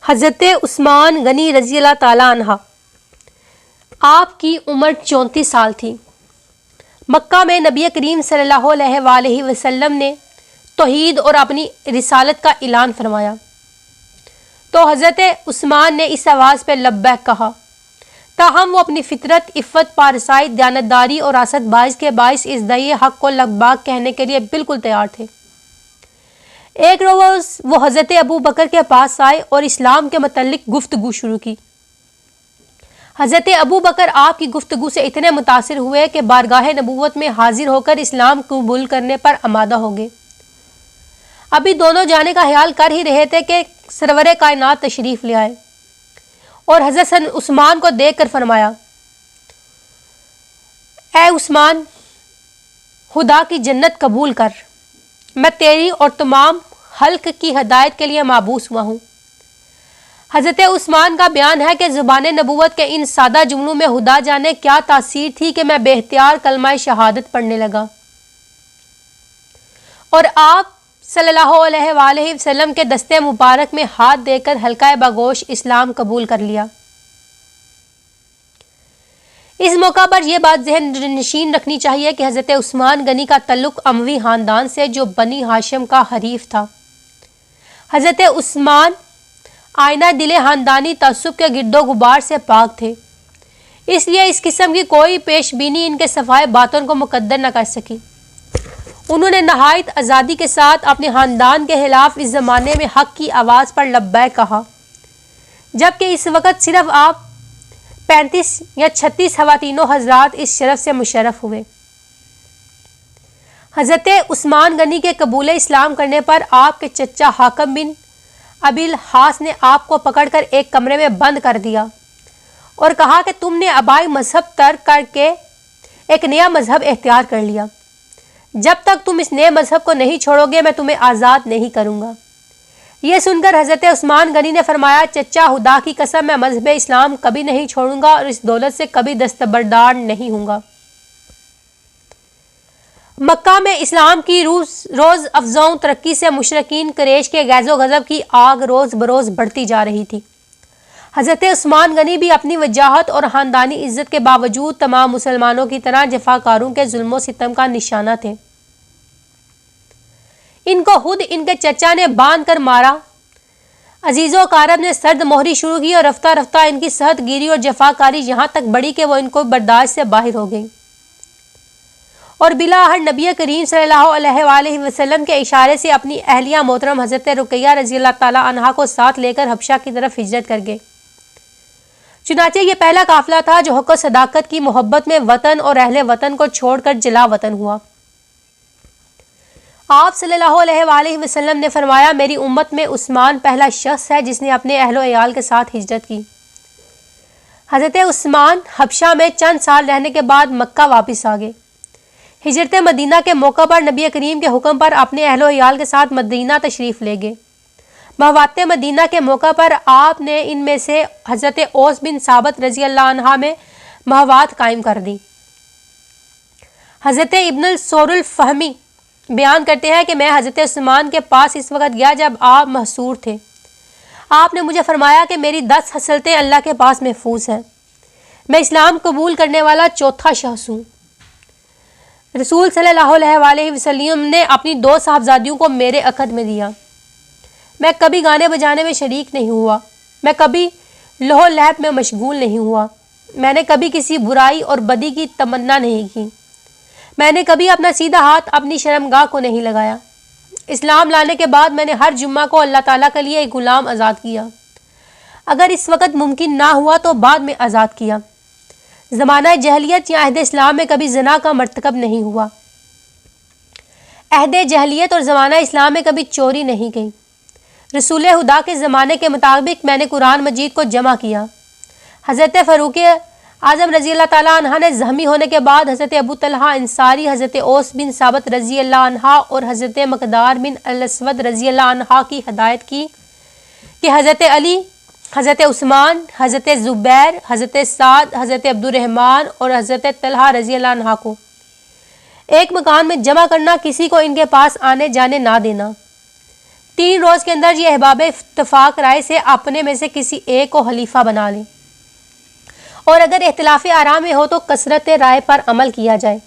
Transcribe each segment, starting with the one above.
حضرت عثمان غنی رضی اللہ تعالیٰ عنہ، آپ کی عمر 34 سال تھی۔ مکہ میں نبی کریم صلی اللہ علیہ وآلہ وسلم نے توحید اور اپنی رسالت کا اعلان فرمایا تو حضرت عثمان نے اس آواز پہ لبیک کہا، تاہم وہ اپنی فطرت، عفت، پارسائی، دیانتداری اور راست باز کے باعث اس دعوی حق کو لبیک کہنے کے لیے بالکل تیار تھے۔ ایک روز وہ حضرت ابو بکر کے پاس آئے اور اسلام کے متعلق گفتگو شروع کی۔ حضرت ابو بکر آپ کی گفتگو سے اتنے متاثر ہوئے کہ بارگاہ نبوت میں حاضر ہو کر اسلام قبول کرنے پر آمادہ ہو گئے۔ ابھی دونوں جانے کا خیال کر ہی رہے تھے کہ سرور کائنات تشریف لے آئے اور حضرت عثمان کو دیکھ کر فرمایا، اے عثمان، خدا کی جنت قبول کر، میں تیری اور تمام خلق کی ہدایت کے لیے مبعوث ہوا ہوں۔ حضرت عثمان کا بیان ہے کہ زبان نبوت کے ان سادہ جملوں میں خدا جانے کیا تاثیر تھی کہ میں بے اختیار کلمہ شہادت پڑھنے لگا اور آپ صلی اللہ علیہ وآلہ وسلم کے دستے مبارک میں ہاتھ دے کر حلقہ باگوش اسلام قبول کر لیا۔ اس موقع پر یہ بات ذہن نشین رکھنی چاہیے کہ حضرت عثمان غنی کا تعلق اموی خاندان سے جو بنی ہاشم کا حریف تھا۔ حضرت عثمان آئینہ دل خاندانی تعصب کے گرد و غبار سے پاک تھے، اس لیے اس قسم کی کوئی پیش بینی ان کے صفائے باطن کو مقدر نہ کر سکی۔ انہوں نے نہایت آزادی کے ساتھ اپنے خاندان کے خلاف اس زمانے میں حق کی آواز پر لبیک کہا، جبکہ اس وقت صرف آپ 35 یا 36 خواتین و حضرات اس شرف سے مشرف ہوئے۔ حضرت عثمان غنی کے قبول اسلام کرنے پر آپ کے چچا حاکم بن ابی الحاص نے آپ کو پکڑ کر ایک کمرے میں بند کر دیا اور کہا کہ تم نے آبائی مذہب ترک کر کے ایک نیا مذہب اختیار کر لیا، جب تک تم اس نئے مذہب کو نہیں چھوڑو گے میں تمہیں آزاد نہیں کروں گا۔ یہ سن کر حضرت عثمان غنی نے فرمایا، چچا، خدا کی قسم میں مذہب اسلام کبھی نہیں چھوڑوں گا اور اس دولت سے کبھی دستبردار نہیں ہوں گا۔ مکہ میں اسلام کی روز افزوں ترقی سے مشرکین قریش کے غیظ و غضب کی آگ روز بروز بڑھتی جا رہی تھی۔ حضرت عثمان غنی بھی اپنی وجاہت اور خاندانی عزت کے باوجود تمام مسلمانوں کی طرح جفاکاروں کے ظلم و ستم کا نشانہ تھے۔ ان کو خود ان کے چچا نے باندھ کر مارا۔ عزیز و اقارب نے سرد مہری شروع کی اور رفتہ رفتہ ان کی صحت گیری اور جفاکاری یہاں تک بڑھی کہ وہ ان کو برداشت سے باہر ہو گئی اور بلاآخر نبی کریم صلی اللہ علیہ وآلہ وسلم کے اشارے سے اپنی اہلیہ محترم حضرت رقیہ رضی اللہ تعالیٰ عنہا کو ساتھ لے کر حبشہ کی طرف ہجرت کر گئے۔ چنانچہ یہ پہلا قافلہ تھا جو حق و صداقت کی محبت میں وطن اور اہل وطن کو چھوڑ کر جلا وطن ہوا۔ آپ صلی اللہ علیہ وآلہ وسلم نے فرمایا، میری امت میں عثمان پہلا شخص ہے جس نے اپنے اہل و عیال کے ساتھ ہجرت کی۔ حضرت عثمان حبشہ میں چند سال رہنے کے بعد مکہ واپس آ گئے۔ ہجرت مدینہ کے موقع پر نبی کریم کے حکم پر اپنے اہل و عیال کے ساتھ مدینہ تشریف لے گئے۔ مہوات مدینہ کے موقع پر آپ نے ان میں سے حضرت اوس بن ثابت رضی اللہ عنہ میں مہوات قائم کر دی۔ حضرت ابن السور الفہمی بیان کرتے ہیں کہ میں حضرت عثمان کے پاس اس وقت گیا جب آپ محصور تھے۔ آپ نے مجھے فرمایا کہ میری 10 خصلتیں اللہ کے پاس محفوظ ہیں۔ میں اسلام قبول کرنے والا چوتھا شخص ہوں۔ رسول صلی اللہ علیہ وآلہ وسلم نے اپنی 2 صاحبزادیوں کو میرے عقد میں دیا۔ میں کبھی گانے بجانے میں شریک نہیں ہوا، میں کبھی لہو لہب میں مشغول نہیں ہوا، میں نے کبھی کسی برائی اور بدی کی تمنا نہیں کی، میں نے کبھی اپنا سیدھا ہاتھ اپنی شرمگاہ کو نہیں لگایا۔ اسلام لانے کے بعد میں نے ہر جمعہ کو اللہ تعالیٰ کے لیے ایک غلام آزاد کیا، اگر اس وقت ممکن نہ ہوا تو بعد میں آزاد کیا۔ زمانہ جہلیت یا عہد اسلام میں کبھی زنا کا مرتکب نہیں ہوا۔ عہد جہلیت اور زمانہ اسلام میں کبھی چوری نہیں کی۔ رسول خدا کے زمانے کے مطابق میں نے قرآن مجید کو جمع کیا۔ حضرت فاروق اعظم رضی اللہ تعالیٰ عنہ نے زخمی ہونے کے بعد حضرت ابو طلحہ انصاری، حضرت اوس بن ثابت رضی اللہ عنہ اور حضرت مقدار بن الاسود رضی اللہ عنہ کی ہدایت کی کہ حضرت علی، حضرت عثمان، حضرت زبیر، حضرت سعد، حضرت عبد الرحمن اور حضرت طلحہ رضی اللہ عنہ کو ایک مکان میں جمع کرنا، کسی کو ان کے پاس آنے جانے نہ دینا۔ 3 روز کے اندر یہ احباب اتفاق رائے سے اپنے میں سے کسی ایک کو خلیفہ بنا لیں، اور اگر اختلاف آراء میں ہو تو کثرت رائے پر عمل کیا جائے۔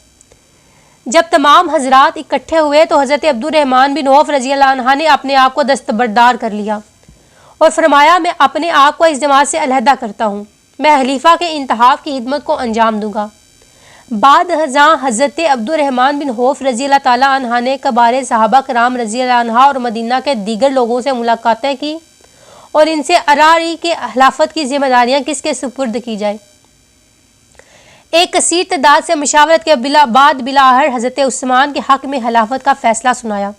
جب تمام حضرات اکٹھے ہوئے تو حضرت عبد الرحمن بن عوف رضی اللہ عنہ نے اپنے آپ کو دستبردار کر لیا اور فرمایا، میں اپنے آپ کو اس جماعت سے علیحدہ کرتا ہوں، میں خلیفہ کے انتخاب کی خدمت کو انجام دوں گا۔ بعد ازاں حضرت عبد الرحمن بن عوف رضی اللہ تعالیٰ عنہ نے کبار صحابہ کرام رضی اللہ عنہ اور مدینہ کے دیگر لوگوں سے ملاقاتیں کی اور ان سے ارائی کے خلافت کی ذمہ داریاں کس کے سپرد کی جائے۔ ایک کثیر تعداد سے مشاورت کے بعد بلاخر حضرت عثمان کے حق میں خلافت کا فیصلہ سنایا۔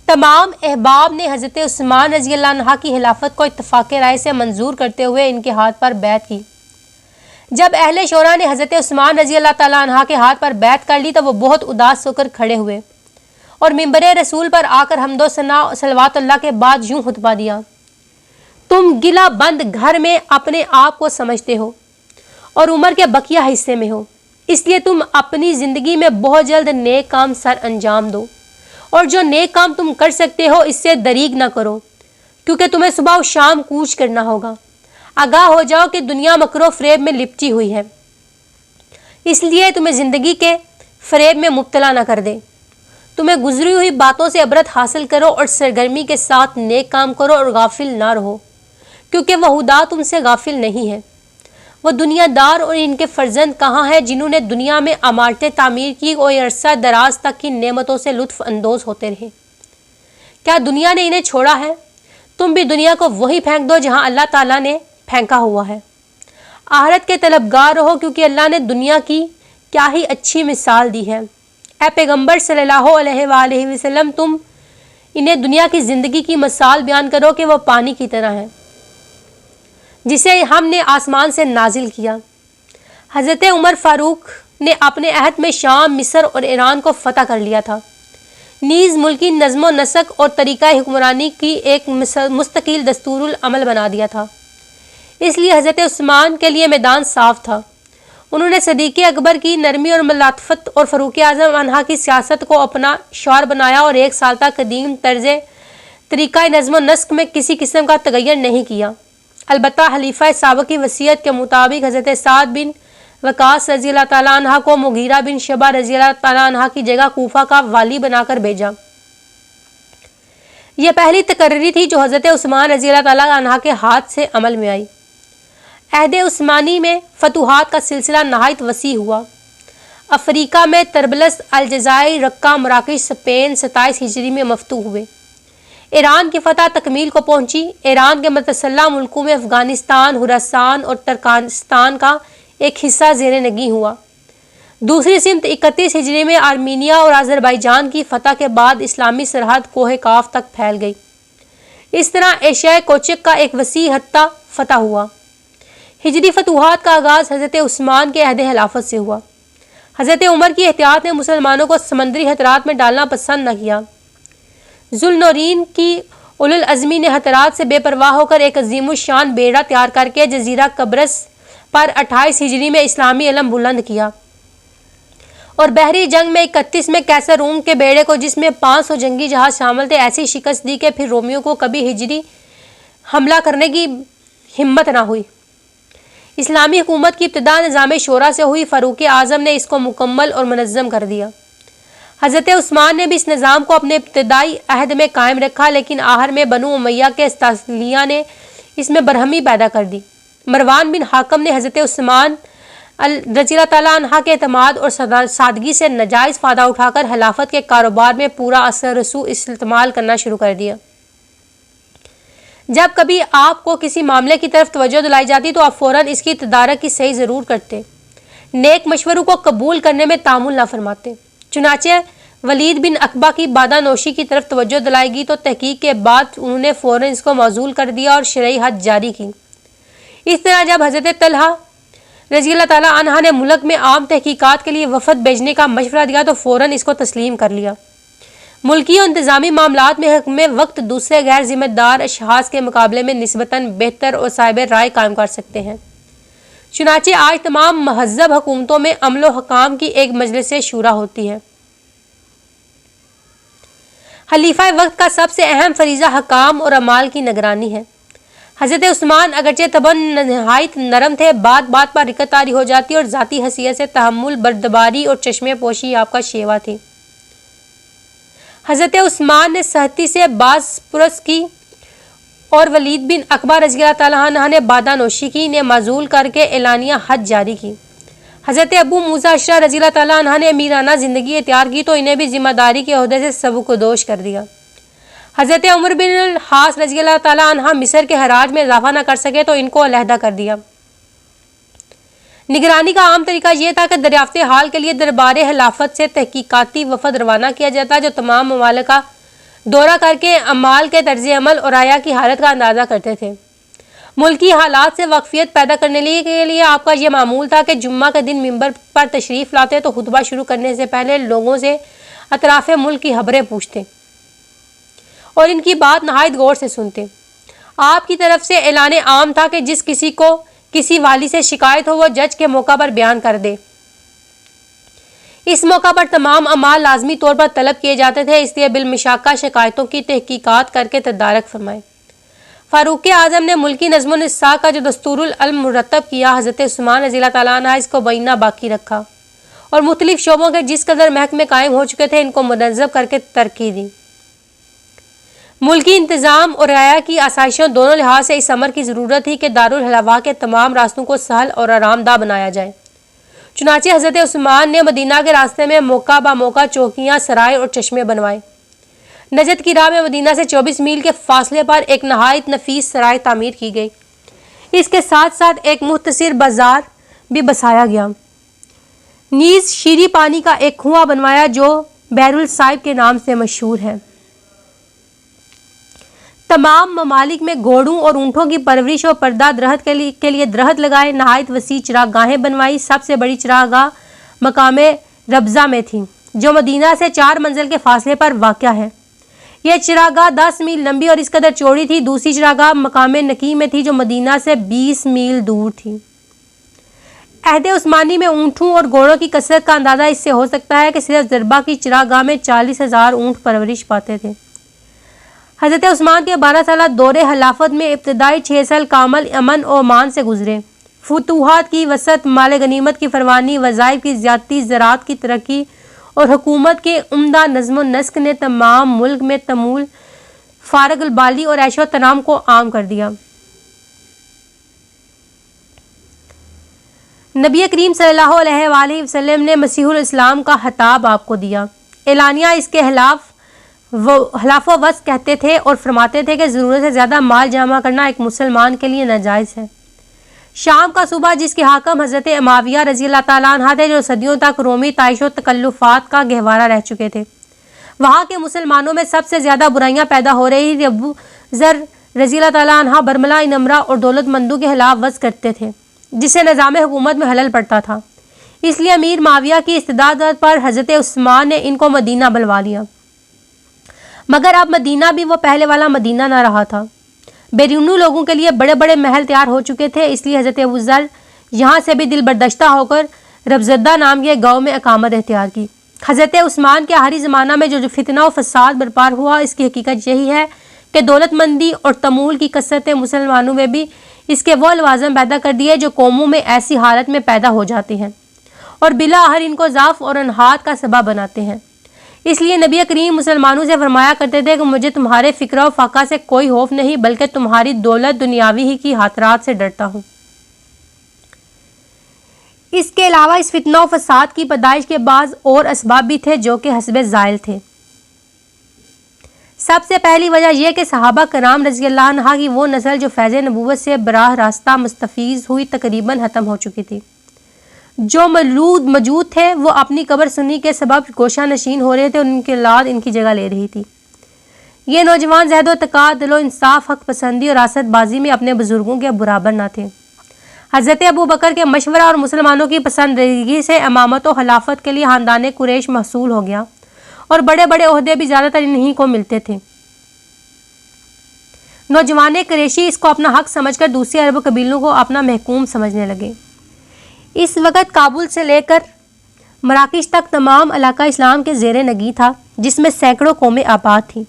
تمام احباب نے حضرت عثمان رضی اللہ عنہ کی خلافت کو اتفاق رائے سے منظور کرتے ہوئے ان کے ہاتھ پر بیعت کی۔ جب اہل شورا نے حضرت عثمان رضی اللہ تعالیٰ عنہ کے ہاتھ پر بیعت کر لی تو وہ بہت اداس ہو کر کھڑے ہوئے اور منبر رسول پر آ کر حمد و ثنا صلوات اللہ کے بعد یوں خطبہ دیا، تم گلہ بند گھر میں اپنے آپ کو سمجھتے ہو اور عمر کے بقیہ حصے میں ہو، اس لیے تم اپنی زندگی میں بہت جلد نیک کام سر انجام دو، اور جو نیک کام تم کر سکتے ہو اس سے دریغ نہ کرو، کیونکہ تمہیں صبح و شام کوچ کرنا ہوگا۔ آگاہ ہو جاؤ کہ دنیا مکر و فریب میں لپٹی ہوئی ہے، اس لیے تمہیں زندگی کے فریب میں مبتلا نہ کر دے۔ تمہیں گزری ہوئی باتوں سے عبرت حاصل کرو اور سرگرمی کے ساتھ نیک کام کرو اور غافل نہ رہو، کیونکہ وہ خدا تم سے غافل نہیں ہے۔ وہ دنیا دار اور ان کے فرزند کہاں ہیں جنہوں نے دنیا میں عمارتیں تعمیر کی اور عرصہ دراز تک کی نعمتوں سے لطف اندوز ہوتے رہے؟ کیا دنیا نے انہیں چھوڑا ہے؟ تم بھی دنیا کو وہی پھینک دو جہاں اللہ تعالیٰ نے پھینکا ہوا ہے۔ آخرت کے طلبگار رہو، کیونکہ اللہ نے دنیا کی کیا ہی اچھی مثال دی ہے۔ اے پیغمبر صلی اللہ علیہ وآلہ وسلم، تم انہیں دنیا کی زندگی کی مثال بیان کرو کہ وہ پانی کی طرح ہے جسے ہم نے آسمان سے نازل کیا۔ حضرت عمر فاروق نے اپنے عہد میں شام، مصر اور ایران کو فتح کر لیا تھا، نیز ملکی نظم و نسق اور طریقہ حکمرانی کی ایک مستقل دستور العمل بنا دیا تھا۔ اس لیے حضرت عثمان کے لیے میدان صاف تھا۔ انہوں نے صدیق اکبر کی نرمی اور ملاطفت اور فاروق اعظم عنہ کی سیاست کو اپنا شعار بنایا اور 1 سال تک قدیم طرز طریقہ نظم و نسق میں کسی قسم کا تغیر نہیں کیا۔ البتہ خلیفہ سابق کی وصیت کے مطابق حضرت سعد بن وقاص رضی اللہ تعالیٰ عنہ کو مغیرہ بن شعبہ رضی اللہ تعالیٰ عنہ کی جگہ کوفہ کا والی بنا کر بھیجا۔ یہ پہلی تقرری تھی جو حضرت عثمان رضی اللہ تعالیٰ عنہ کے ہاتھ سے عمل میں آئی۔ عہد عثمانی میں فتوحات کا سلسلہ نہایت وسیع ہوا۔ افریقہ میں طرابلس، الجزائر، رقہ، مراکش، اسپین 27 ہجری میں مفتوح ہوئے۔ ایران کی فتح تکمیل کو پہنچی۔ ایران کے متسلح ملکوں میں افغانستان، خراسان اور ترکمانستان کا ایک حصہ زیر نگیں ہوا۔ دوسری سمت 31 ہجری میں آرمینیا اور آذربائیجان کی فتح کے بعد اسلامی سرحد کوہ کاف تک پھیل گئی۔ اس طرح ایشیائے کوچک کا ایک وسیع خطہ فتح ہوا۔ ہجری فتوحات کا آغاز حضرت عثمان کے عہد خلافت سے ہوا۔ حضرت عمر کی احتیاط نے مسلمانوں کو سمندری خطرات میں ڈالنا پسند نہ کیا۔ ذوالنورین کی اولو العزمی نے خطرات سے بے پرواہ ہو کر ایک عظیم الشان بیڑا تیار کر کے جزیرہ قبرص پر 28 ہجری میں اسلامی علم بلند کیا، اور بحری جنگ میں 31 میں کیسر روم کے بیڑے کو، جس میں 500 جنگی جہاز شامل تھے، ایسی شکست دی کہ پھر رومیوں کو کبھی ہجری حملہ کرنے کی ہمت نہ ہوئی۔ اسلامی حکومت کی ابتدا نظام شورا سے ہوئی۔ فاروق اعظم نے اس کو مکمل اور منظم کر دیا۔ حضرت عثمان نے بھی اس نظام کو اپنے ابتدائی عہد میں قائم رکھا، لیکن آخر میں بنو امیہ کے استثلیہ نے اس میں برہمی پیدا کر دی۔ مروان بن حاکم نے حضرت عثمان رضی اللہ تعالیٰ عنہ کے اعتماد اور سادگی سے ناجائز فائدہ اٹھا کر خلافت کے کاروبار میں پورا اثر رسوخ استعمال کرنا شروع کر دیا۔ جب کبھی آپ کو کسی معاملے کی طرف توجہ دلائی جاتی تو آپ فوراً اس کی تدارک کی صحیح ضرور کرتے، نیک مشوروں کو قبول کرنے میں تامل نہ فرماتے۔ چنانچہ ولید بن عقبہ کی بادہ نوشی کی طرف توجہ دلائی گئی تو تحقیق کے بعد انہوں نے فوراً اس کو معزول کر دیا اور شرعی حد جاری کی۔ اس طرح جب حضرت طلحہ رضی اللہ تعالیٰ عنہ نے ملک میں عام تحقیقات کے لیے وفد بھیجنے کا مشورہ دیا تو فوراً اس کو تسلیم کر لیا۔ ملکی اور انتظامی معاملات میں حکم وقت دوسرے غیر ذمہ دار اشخاص کے مقابلے میں نسبتاً بہتر اور صاحب رائے قائم کر سکتے ہیں۔ چنانچہ آج تمام مہذب حکومتوں میں عمل و حکام کی ایک مجلس شورا ہوتی ہے۔ خلیفہ وقت کا سب سے اہم فریضہ حکام اور اعمال کی نگرانی ہے۔ حضرت عثمان اگرچہ طبعاً نہایت نرم تھے، بات بات پر رکت طاری ہو جاتی اور ذاتی حیثیت سے تحمل، بردباری اور چشمے پوشی آپ کا شیوا تھی۔ حضرت عثمان نے سختی سے باز پرس کی اور ولید بن عقبہ رضی اللہ تعالیٰ عنہ نے بادہ نوشی کی، نے معزول کر کے اعلانیہ حج جاری کی۔ حضرت ابو موسیٰ اشعری رضی اللہ تعالیٰ عنہ نے امیرانہ زندگی اختیار کی تو انہیں بھی ذمہ داری کے عہدے سے سبکدوش کر دیا۔ حضرت عمر بن العاص رضی اللہ تعالیٰ عنہ مصر کے حراج میں اضافہ نہ کر سکے تو ان کو علیحدہ کر دیا۔ نگرانی کا عام طریقہ یہ تھا کہ دریافت حال کے لیے دربار خلافت سے تحقیقاتی وفد روانہ کیا جاتا جو تمام ممالک کا دورہ کر کے اعمال کے طرز عمل اور آیا کی حالت کا اندازہ کرتے تھے۔ ملکی حالات سے واقفیت پیدا کرنے کے لیے آپ کا یہ معمول تھا کہ جمعہ کے دن منبر پر تشریف لاتے تو خطبہ شروع کرنے سے پہلے لوگوں سے اطراف ملک کی خبریں پوچھتے اور ان کی بات نہایت غور سے سنتے۔ آپ کی طرف سے اعلان عام تھا کہ جس کسی کو کسی والی سے شکایت ہو وہ جج کے موقع پر بیان کر دے۔ اس موقع پر تمام اعمال لازمی طور پر طلب کیے جاتے تھے، اس لیے بالمشاقہ شکایتوں کی تحقیقات کر کے تدارک فرمائے۔ فاروق اعظم نے ملکی نظم و نسق کا جو دستور العلم مرتب کیا، حضرت عثمان رضی اللہ تعالیٰ عنہ اس کو بینہ باقی رکھا اور مختلف شعبوں کے جس قدر محکمے قائم ہو چکے تھے ان کو منظم کر کے ترقی دی۔ ملکی انتظام اور رعایا کی آسائشوں دونوں لحاظ سے اس امر کی ضرورت تھی کہ دارالحلوا کے تمام راستوں کو سہل اور آرام دہ بنایا جائے۔ چنانچہ حضرت عثمان نے مدینہ کے راستے میں موقع با موقع چوکیاں، سرائے اور چشمے بنوائے۔ نجد کی راہ میں مدینہ سے 24 میل کے فاصلے پر ایک نہایت نفیس سرائے تعمیر کی گئی۔ اس کے ساتھ ساتھ ایک مختصر بازار بھی بسایا گیا۔ نیز شیریں پانی کا ایک کنواں بنوایا جو بحر الصائب کے نام سے مشہور ہے۔ تمام ممالک میں گھوڑوں اور اونٹوں کی پرورش اور پردہ درخت کے لیے درخت لگائے، نہایت وسیع چراغ گاہیں بنوائی۔ سب سے بڑی چراغ گاہ مقام ربضہ میں تھی جو مدینہ سے 4 منزل کے فاصلے پر واقع ہے۔ یہ چراغ گاہ 10 میل لمبی اور اس قدر چوڑی تھی۔ دوسری چراغ گاہ مقام نقی میں تھی جو مدینہ سے 20 میل دور تھی۔ عہد عثمانی میں اونٹوں اور گھوڑوں کی کثرت کا اندازہ اس سے ہو سکتا ہے کہ صرف ضربہ کی چراغ گاہ میں 40,000 اونٹ پرورش پاتے تھے۔ حضرت عثمان کے 12 سالہ دور خلافت میں ابتدائی 6 سال کامل امن و امان سے گزرے۔ فتوحات کی وسعت، مال غنیمت کی فراوانی، وظائف کی زیادتی، زراعت کی ترقی اور حکومت کے عمدہ نظم و نسق نے تمام ملک میں تمول، فارغ البالی اور عیش و تنام کو عام کر دیا۔ نبی کریم صلی اللہ علیہ وآلہ وسلم نے مسیح الاسلام کا خطاب آپ کو دیا۔ اعلانیہ اس کے خلاف و وصف کہتے تھے اور فرماتے تھے کہ ضرورت سے زیادہ مال جمع کرنا ایک مسلمان کے لیے ناجائز ہے۔ شام کا صوبہ جس کے حاکم حضرت معاویہ رضی اللہ تعالیٰ عنہ تھے جو صدیوں تک رومی طائش و تکلفات کا گہوارہ رہ چکے تھے، وہاں کے مسلمانوں میں سب سے زیادہ برائیاں پیدا ہو رہی تھیں۔ ابو ذر رضی اللہ تعالیٰ عنہ برملا انمرا اور دولت مندوں کے خلاف وصف کرتے تھے جس سے نظام حکومت میں خلل پڑتا تھا، اس لیے امیر معاویہ کی استداد پر حضرت عثمان نے ان کو مدینہ بلوا لیا۔ مگر اب مدینہ بھی وہ پہلے والا مدینہ نہ رہا تھا۔ بیرونی لوگوں کے لیے بڑے بڑے محل تیار ہو چکے تھے، اس لیے حضرت ابو ذر یہاں سے بھی دل برداشتہ ہو کر ربزدہ نام کے گاؤں میں اقامت اختیار کی۔ حضرت عثمان کے آخری زمانہ میں جو فتنہ و فساد برپا ہوا، اس کی حقیقت یہی ہے کہ دولت مندی اور تمول کی کثرت مسلمانوں میں بھی اس کے وہ لوازم پیدا کر دیے جو قوموں میں ایسی حالت میں پیدا ہو جاتے ہیں اور بالآخر ان کو ضعف اور انحطاط کا سبب بناتے ہیں۔ اس لیے نبی کریم مسلمانوں سے فرمایا کرتے تھے کہ مجھے تمہارے فکر و فاقہ سے کوئی خوف نہیں بلکہ تمہاری دولت دنیاوی ہی کی خاطرات سے ڈرتا ہوں۔ اس کے علاوہ اس فتنہ و فساد کی پیدائش کے بعض اور اسباب بھی تھے جو کہ حسب زائل تھے۔ سب سے پہلی وجہ یہ کہ صحابہ کرام رضی اللہ عنہ کی وہ نسل جو فیض نبوت سے براہ راستہ مستفیض ہوئی تقریباً ختم ہو چکی تھی۔ جو مولود موجود تھے وہ اپنی قبر سنی کے سبب گوشہ نشین ہو رہے تھے اور ان کی اولاد ان کی جگہ لے رہی تھی۔ یہ نوجوان زہد و تقویٰ، دل و انصاف، حق پسندی اور راست بازی میں اپنے بزرگوں کے برابر نہ تھے۔ حضرت ابو بکر کے مشورہ اور مسلمانوں کی پسندیدگی سے امامت و خلافت کے لیے خاندان قریش محصول ہو گیا اور بڑے بڑے عہدے بھی زیادہ تر انہی کو ملتے تھے۔ نوجوان قریشی اس کو اپنا حق سمجھ کر دوسرے عرب قبیلوں کو اپنا محکوم سمجھنے لگے۔ اس وقت کابل سے لے کر مراکش تک تمام علاقہ اسلام کے زیر نگی تھا، جس میں سینکڑوں قومیں آباد تھیں۔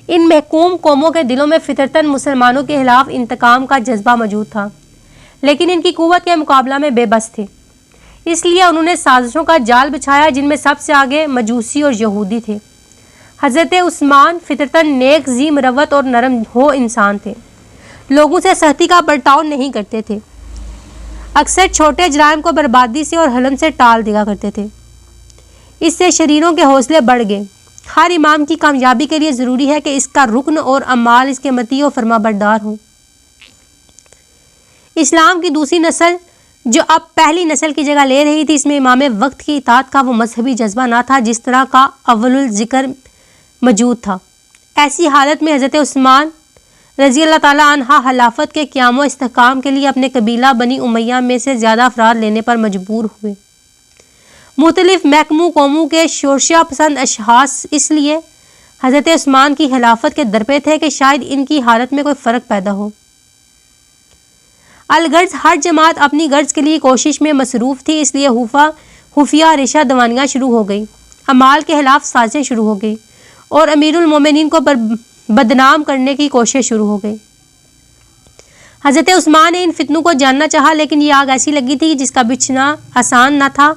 ان محکوم قوموں کے دلوں میں فطرتاً مسلمانوں کے خلاف انتقام کا جذبہ موجود تھا، لیکن ان کی قوت کے مقابلہ میں بے بس تھے۔ اس لیے انہوں نے سازشوں کا جال بچھایا، جن میں سب سے آگے مجوسی اور یہودی تھے۔ حضرت عثمان فطرتاً نیک، ذی مروت اور نرم ہو انسان تھے، لوگوں سے سختی کا برتاؤ نہیں کرتے تھے، اکثر چھوٹے جرائم کو بربادی سے اور حلم سے ٹال دیا کرتے تھے۔ اس سے شریروں کے حوصلے بڑھ گئے۔ ہر امام کی کامیابی کے لیے ضروری ہے کہ اس کا رکن اور اعمال اس کے مطیع و فرما بردار ہوں۔ اسلام کی دوسری نسل جو اب پہلی نسل کی جگہ لے رہی تھی، اس میں امام وقت کی اطاعت کا وہ مذہبی جذبہ نہ تھا جس طرح کا اول الذکر موجود تھا۔ ایسی حالت میں حضرت عثمان رضی اللہ تعالیٰ عنہ خلافت کے قیام و استحکام کے لیے اپنے قبیلہ بنی امیہ میں سے زیادہ افراد لینے پر مجبور ہوئے۔ مختلف محکوم قوموں کے شورشیا پسند اشخاص اس لیے حضرت عثمان کی خلافت کے درپے تھے کہ شاید ان کی حالت میں کوئی فرق پیدا ہو۔ الغرض ہر جماعت اپنی غرض کے لیے کوشش میں مصروف تھی، اس لیے خفیہ ریشہ دوانیاں شروع ہو گئی، اعمال کے خلاف سازشیں شروع ہو گئی اور امیر المومنین کو بدنام کرنے کی کوشش شروع ہو گئی۔ حضرت عثمان نے ان فتنوں کو جاننا چاہا، لیکن یہ آگ ایسی لگی تھی جس کا بجھنا آسان نہ تھا۔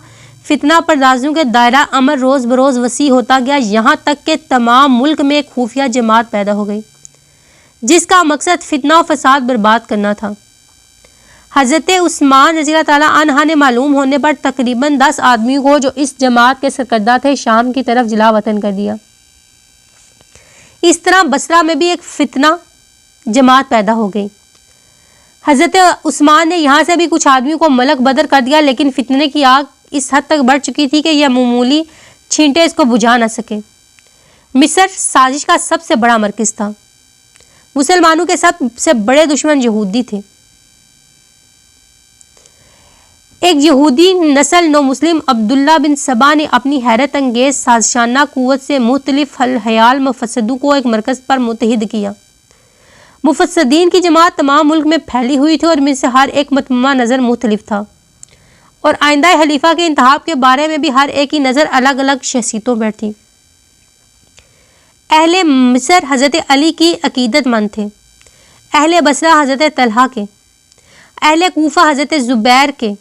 فتنہ پردازوں کے دائرہ عمل روز بروز وسیع ہوتا گیا، یہاں تک کہ تمام ملک میں ایک خفیہ جماعت پیدا ہو گئی جس کا مقصد فتنہ و فساد برباد کرنا تھا۔ حضرت عثمان رضی اللہ تعالیٰ عنہ نے معلوم ہونے پر تقریباً 10 آدمیوں کو جو اس جماعت کے سرکردہ تھے شام کی طرف جلا وطن کر دیا۔ اس طرح بصرہ میں بھی ایک فتنہ جماعت پیدا ہو گئی۔ حضرت عثمان نے یہاں سے بھی کچھ آدمیوں کو ملک بدر کر دیا، لیکن فتنے کی آگ اس حد تک بڑھ چکی تھی کہ یہ معمولی چھینٹے اس کو بجھا نہ سکے۔ مصر سازش کا سب سے بڑا مرکز تھا۔ مسلمانوں کے سب سے بڑے دشمن یہودی تھے۔ ایک یہودی نسل نو مسلم عبداللہ بن سبا نے اپنی حیرت انگیز سازشانہ قوت سے مختلف الحیال مفسدوں کو ایک مرکز پر متحد کیا۔ مفسدین کی جماعت تمام ملک میں پھیلی ہوئی تھی اور ان میں سے ہر ایک مطمع نظر مختلف تھا، اور آئندہ خلیفہ کے انتخاب کے بارے میں بھی ہر ایک کی نظر الگ الگ شخصیتوں پر تھی۔ اہل مصر حضرت علی کی عقیدت مند تھے، اہل بصرہ حضرت طلحہ کے، اہل کوفہ حضرت زبیر کے،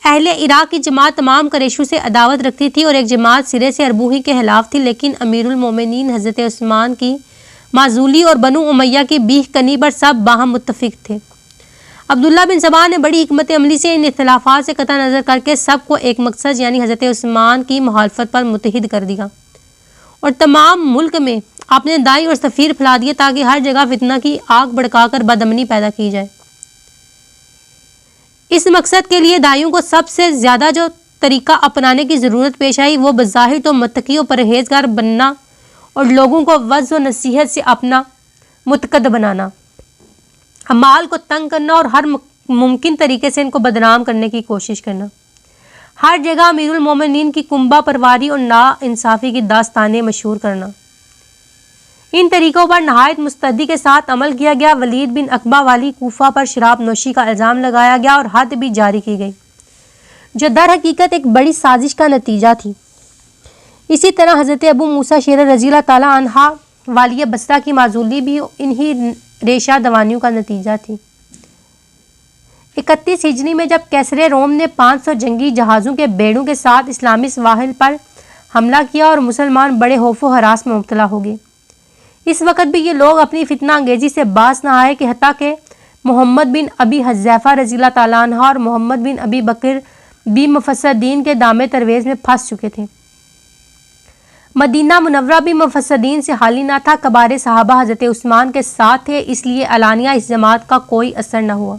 اہل عراق کی جماعت تمام قریشوں سے عداوت رکھتی تھی اور ایک جماعت سرے سے اربوہی کے خلاف تھی، لیکن امیر المومنین حضرت عثمان کی معزولی اور بنو امیہ کی بیخ کنی پر سب باہم متفق تھے۔ عبداللہ بن سبا نے بڑی حکمت عملی سے ان اختلافات سے قطع نظر کر کے سب کو ایک مقصد یعنی حضرت عثمان کی مخالفت پر متحد کر دیا اور تمام ملک میں اپنے دائی اور سفیر پھیلا دیے تاکہ ہر جگہ فتنہ کی آگ بھڑکا کر بدامنی پیدا کی جائے۔ اس مقصد کے لیے دائیوں کو سب سے زیادہ جو طریقہ اپنانے کی ضرورت پیش آئی وہ بظاہر تو متقی و پرہیزگار بننا اور لوگوں کو وعظ و نصیحت سے اپنا متقد بنانا، اعمال کو تنگ کرنا اور ہر ممکن طریقے سے ان کو بدنام کرنے کی کوشش کرنا، ہر جگہ امیر المومنین کی کنبہ پرواری اور نا انصافی کی داستانیں مشہور کرنا۔ ان طریقوں پر نہایت مستعدی کے ساتھ عمل کیا گیا۔ ولید بن عقبہ والی کوفہ پر شراب نوشی کا الزام لگایا گیا اور حد بھی جاری کی گئی، جو در حقیقت ایک بڑی سازش کا نتیجہ تھی۔ اسی طرح حضرت ابو موسیٰ شیرر رضی اللہ تعالیٰ عنہ والی بصرہ کی معزولی بھی انہی ریشہ دوانیوں کا نتیجہ تھی۔ 31 ہجری میں جب کیسر روم نے 500 جنگی جہازوں کے بیڑوں کے ساتھ اسلامی سواحل پر حملہ کیا اور مسلمان بڑے خوف و ہراس میں مبتلا ہو گئے، اس وقت بھی یہ لوگ اپنی فتنہ انگیزی سے باز نہ آئے کہ حتیٰ کہ محمد بن ابی حذیفہ رضی اللہ تعالیٰ عنہ اور محمد بن ابی بکر بھی مفسدین کے دامے ترویز میں پھنس چکے تھے۔ مدینہ منورہ بھی مفسدین سے خالی نہ تھا۔ کبار صحابہ حضرت عثمان کے ساتھ تھے، اس لیے علانیہ اس جماعت کا کوئی اثر نہ ہوا۔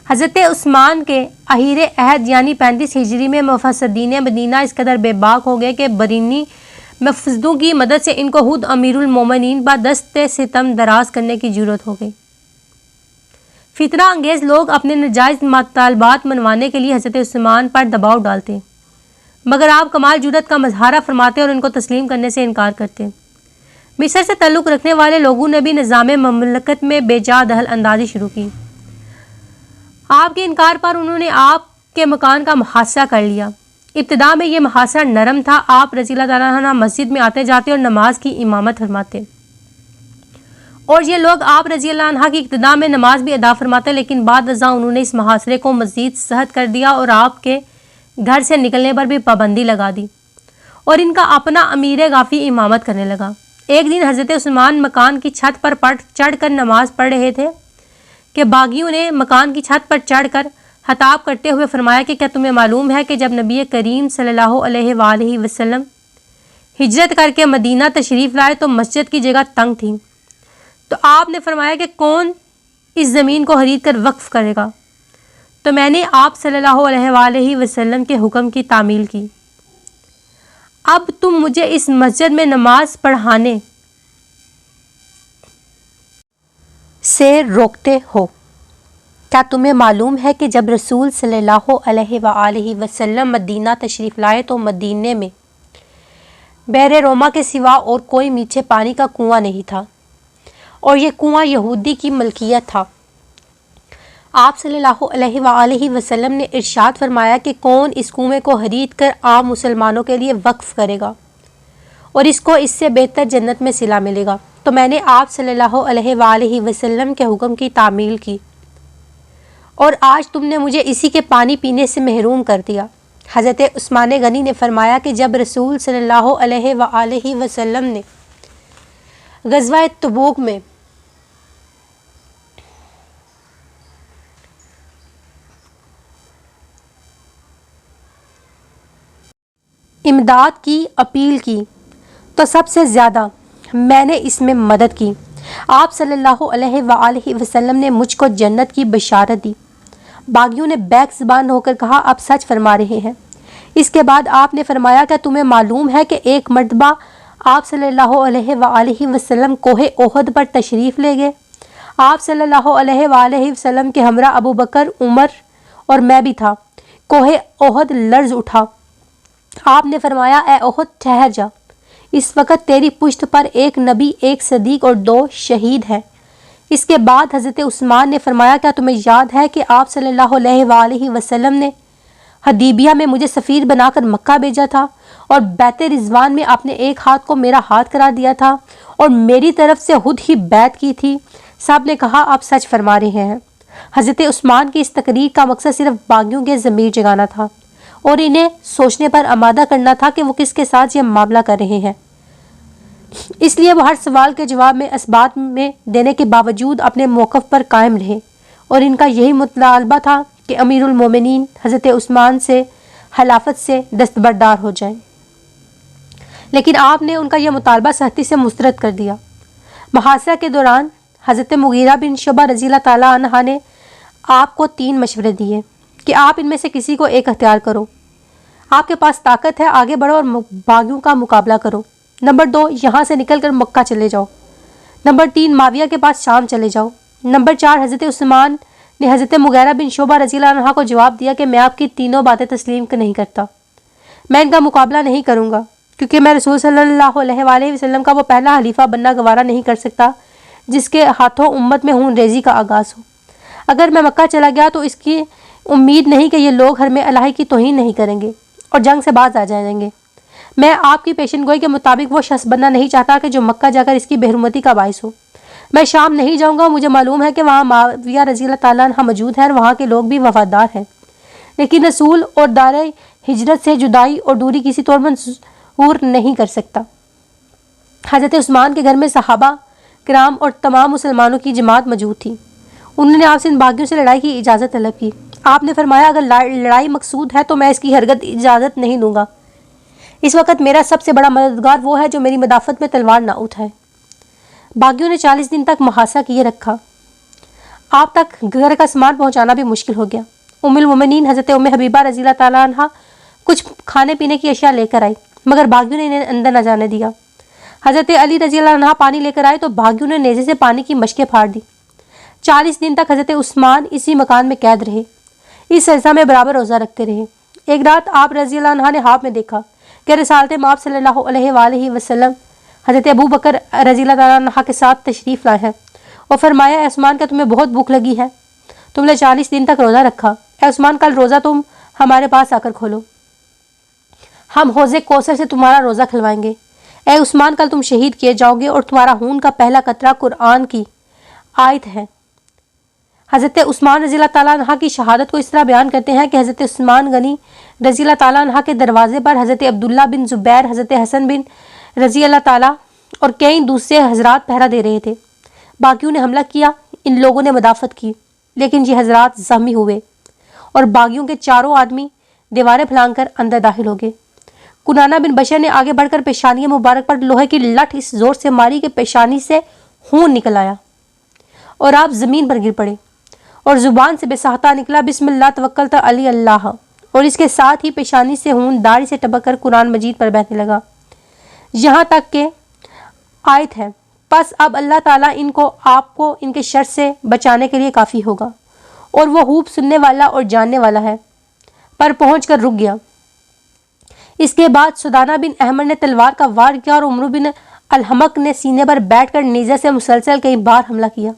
حضرت عثمان کے اخیر عہد یعنی 35 ہجری میں مفسدین مدینہ اس قدر بے باک ہو گئے کہ برینی مفسدوں کی مدد سے ان کو خود امیر المومنین پر دست ستم دراز کرنے کی ضرورت ہو گئی۔ فتنہ انگیز لوگ اپنے ناجائز مطالبات منوانے کے لیے حضرت عثمان پر دباؤ ڈالتے، مگر آپ کمال جرأت کا مظاہرہ فرماتے اور ان کو تسلیم کرنے سے انکار کرتے۔ مصر سے تعلق رکھنے والے لوگوں نے بھی نظام مملکت میں بے جا دخل اندازی شروع کی۔ آپ کے انکار پر انہوں نے آپ کے مکان کا محاصرہ کر لیا۔ ابتدا میں یہ محاصرہ نرم تھا۔ آپ رضی اللہ تعالیٰ عنہ مسجد میں آتے جاتے اور نماز کی امامت فرماتے، اور یہ لوگ آپ رضی اللہ عنہ کی ابتدا میں نماز بھی ادا فرماتے، لیکن بعد ازاں انہوں نے اس محاصرے کو مزید سخت کر دیا اور آپ کے گھر سے نکلنے پر بھی پابندی لگا دی، اور ان کا اپنا امیر غافی امامت کرنے لگا۔ ایک دن حضرت عثمان مکان کی چھت پر چڑھ کر نماز پڑھ رہے تھے کہ باغیوں نے مکان کی چھت پر چڑھ کر خطاب کرتے ہوئے فرمایا کہ کیا تمہیں معلوم ہے کہ جب نبی کریم صلی اللہ علیہ وآلہ وسلم ہجرت کر کے مدینہ تشریف لائے تو مسجد کی جگہ تنگ تھی، تو آپ نے فرمایا کہ کون اس زمین کو خرید کر وقف کرے گا، تو میں نے آپ صلی اللہ علیہ وآلہ وسلم کے حکم کی تعمیل کی۔ اب تم مجھے اس مسجد میں نماز پڑھانے سے روکتے ہو۔ کیا تمہیں معلوم ہے کہ جب رسول صلی اللہ علیہ وآلہ وسلم مدینہ تشریف لائے تو مدینے میں بحر روما کے سوا اور کوئی میٹھے پانی کا کنواں نہیں تھا، اور یہ کنواں یہودی کی ملکیت تھا۔ آپ صلی اللہ علیہ وآلہ وسلم نے ارشاد فرمایا کہ کون اس کنویں کو خرید کر عام مسلمانوں کے لیے وقف کرے گا اور اس کو اس سے بہتر جنت میں صلہ ملے گا، تو میں نے آپ صلی اللہ علیہ وآلہ وسلم کے حکم کی تعمیل کی، اور آج تم نے مجھے اسی کے پانی پینے سے محروم کر دیا۔ حضرت عثمان غنی نے فرمایا کہ جب رسول صلی اللہ علیہ وآلہ وسلم نے غزوہ تبوک میں امداد کی اپیل کی تو سب سے زیادہ میں نے اس میں مدد کی۔ آپ صلی اللہ علیہ وآلہ وسلم نے مجھ کو جنت کی بشارت دی۔ باغیوں نے بیک زبان ہو کر کہا آپ سچ فرما رہے ہیں۔ اس کے بعد آپ نے فرمایا کہ تمہیں معلوم ہے کہ ایک مرتبہ آپ صلی اللہ علیہ وآلہ وسلم کوہ احد پر تشریف لے گئے۔ آپ صلی اللہ علیہ وآلہ وسلم کے ہمراہ ابو بکر، عمر اور میں بھی تھا۔ کوہ احد لرز اٹھا۔ آپ نے فرمایا اے احد ٹھہر جا، اس وقت تیری پشت پر ایک نبی، ایک صدیق اور 2 شہید ہیں۔ اس کے بعد حضرت عثمان نے فرمایا کیا تمہیں یاد ہے کہ آپ صلی اللہ علیہ وآلہ وسلم نے حدیبیہ میں مجھے سفیر بنا کر مکہ بھیجا تھا، اور بیت رضوان میں آپ نے ایک ہاتھ کو میرا ہاتھ قرار دیا تھا اور میری طرف سے خود ہی بیعت کی تھی؟ سب نے کہا آپ سچ فرما رہے ہیں۔ حضرت عثمان کی اس تقریر کا مقصد صرف باغیوں کے ضمیر جگانا تھا اور انہیں سوچنے پر آمادہ کرنا تھا کہ وہ کس کے ساتھ یہ معاملہ کر رہے ہیں۔ اس لیے وہ ہر سوال کے جواب میں اثبات میں دینے کے باوجود اپنے موقف پر قائم رہے، اور ان کا یہی مطالبہ تھا کہ امیر المومنین حضرت عثمان سے خلافت سے دستبردار ہو جائیں، لیکن آپ نے ان کا یہ مطالبہ سختی سے مسترد کر دیا۔ محاصرہ کے دوران حضرت مغیرہ بن شعبہ رضی اللہ تعالیٰ عنہ نے آپ کو 3 مشورے دیے کہ آپ ان میں سے کسی کو ایک اختیار کرو۔ آپ کے پاس طاقت ہے، آگے بڑھو اور باغیوں کا مقابلہ کرو۔ نمبر 2، یہاں سے نکل کر مکہ چلے جاؤ۔ نمبر 3، معاویہ کے پاس شام چلے جاؤ۔ نمبر 4، حضرت عثمان نے حضرت مغیرہ بن شعبہ رضی اللہ عنہ کو جواب دیا کہ میں آپ کی تینوں باتیں تسلیم نہیں کرتا، میں ان کا مقابلہ نہیں کروں گا، کیونکہ میں رسول صلی اللہ علیہ وآلہ وسلم کا وہ پہلا خلیفہ بننا گوارا نہیں کر سکتا جس کے ہاتھوں امت میں خون ریزی کا آغاز ہو۔ اگر میں مکہ چلا گیا تو اس کی امید نہیں کہ یہ لوگ حرم الہی کی توہین نہیں کریں گے اور جنگ سے باز آ جائیں گے۔ میں آپ کی پیشن گوئی کے مطابق وہ شخص بننا نہیں چاہتا کہ جو مکہ جا کر اس کی بے حرمتی کا باعث ہو۔ میں شام نہیں جاؤں گا، مجھے معلوم ہے کہ وہاں معاویہ رضی اللہ تعالیٰ عنہ موجود ہیں اور وہاں کے لوگ بھی وفادار ہیں، لیکن رسول اور دار ہجرت سے جدائی اور دوری کسی طور منظور نہیں کر سکتا۔ حضرت عثمان کے گھر میں صحابہ کرام اور تمام مسلمانوں کی جماعت موجود تھی۔ انہوں نے آپ سے ان باغیوں سے لڑائی کی اجازت طلب کی۔ آپ نے فرمایا اگر لڑائی مقصود ہے تو میں اس کی ہرگز اجازت نہیں دوں گا۔ اس وقت میرا سب سے بڑا مددگار وہ ہے جو میری مدافعت میں تلوار نہ اٹھائے۔ باغیوں نے 40 دن تک محاصرہ کیے رکھا۔ آپ تک گھر کا سامان پہنچانا بھی مشکل ہو گیا۔ ام المومنین حضرت ام حبیبہ رضی اللہ تعالیٰ عنہ کچھ کھانے پینے کی اشیاء لے کر آئی، مگر باغیوں نے انہیں اندر نہ جانے دیا۔ حضرت علی رضی اللہ عنہ پانی لے کر آئے تو باغیوں نے نیزے سے پانی کی مشکیں پھاڑ دی۔ 40 دن تک حضرت عثمان اسی مکان میں قید رہے، اس عرصہ میں برابر روزہ رکھتے رہے۔ ایک رات آپ رضی اللہ عنہ نے خواب میں دیکھا کہ رسالت مآب صلی اللہ علیہ وآلہ وسلم حضرت ابو بکر رضی اللہ تعالیٰ عنہ کے ساتھ تشریف لائے ہیں، اور فرمایا اے عثمان کیا تمہیں بہت بھوک لگی ہے؟ تم نے 40 دن تک روزہ رکھا، اے عثمان کل روزہ تم ہمارے پاس آ کر کھولو۔ ہم حوض کوثر سے تمہارا روزہ کھلوائیں گے۔ اے عثمان، کل تم شہید کیے جاؤ گے اور تمہارا خون کا پہلا قطرہ قرآن کی آیت ہے۔ حضرت عثمان رضی اللہ تعالیٰ عنہ کی شہادت کو اس طرح بیان کرتے ہیں کہ حضرت عثمان غنی رضی اللہ تعالیٰ عنہ کے دروازے پر حضرت عبداللہ بن زبیر، حضرت حسن بن رضی اللہ تعالیٰ اور کئی دوسرے حضرات پہرا دے رہے تھے۔ باغیوں نے حملہ کیا، ان لوگوں نے مدافعت کی، لیکن یہ حضرات زخمی ہوئے اور باغیوں کے چاروں آدمی دیواریں پھلانگ کر اندر داخل ہو گئے۔ کنانہ بن بشر نے آگے بڑھ کر پیشانی مبارک پر لوہے کی لٹھ اس زور سے ماری کہ پیشانی سے خون نکل آیا اور آپ زمین پر گر پڑے اور زبان سے بے ساختہ نکلا بسم اللہ توکلت علی اللہ، اور اس کے ساتھ ہی پیشانی سے خون داڑھی سے ٹپک کر قرآن مجید پر بہنے لگا، یہاں تک کہ آیت ہے پس اب اللہ تعالیٰ آپ کو ان کے شر سے بچانے کے لیے کافی ہوگا، اور وہ خوب سننے والا اور جاننے والا ہے، پر پہنچ کر رک گیا۔ اس کے بعد سدانہ بن احمد نے تلوار کا وار کیا اور عمرو بن الحمق نے سینے پر بیٹھ کر نیزے سے مسلسل کئی بار حملہ کیا۔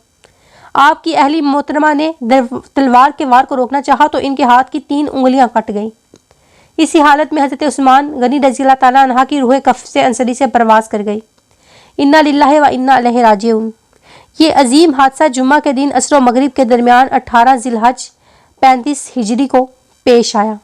آپ کی اہلی محترمہ نے تلوار کے وار کو روکنا چاہا تو ان کے ہاتھ کی 3 انگلیاں کٹ گئیں۔ اسی حالت میں حضرت عثمان غنی رضی اللہ تعالیٰ عنہ کی روح کف سے انصری سے پرواز کر گئی۔ انا للہ و انا الیہ راجعون۔ یہ عظیم حادثہ جمعہ کے دن عصر و مغرب کے درمیان 18 ذی الحج 35 ہجری کو پیش آیا۔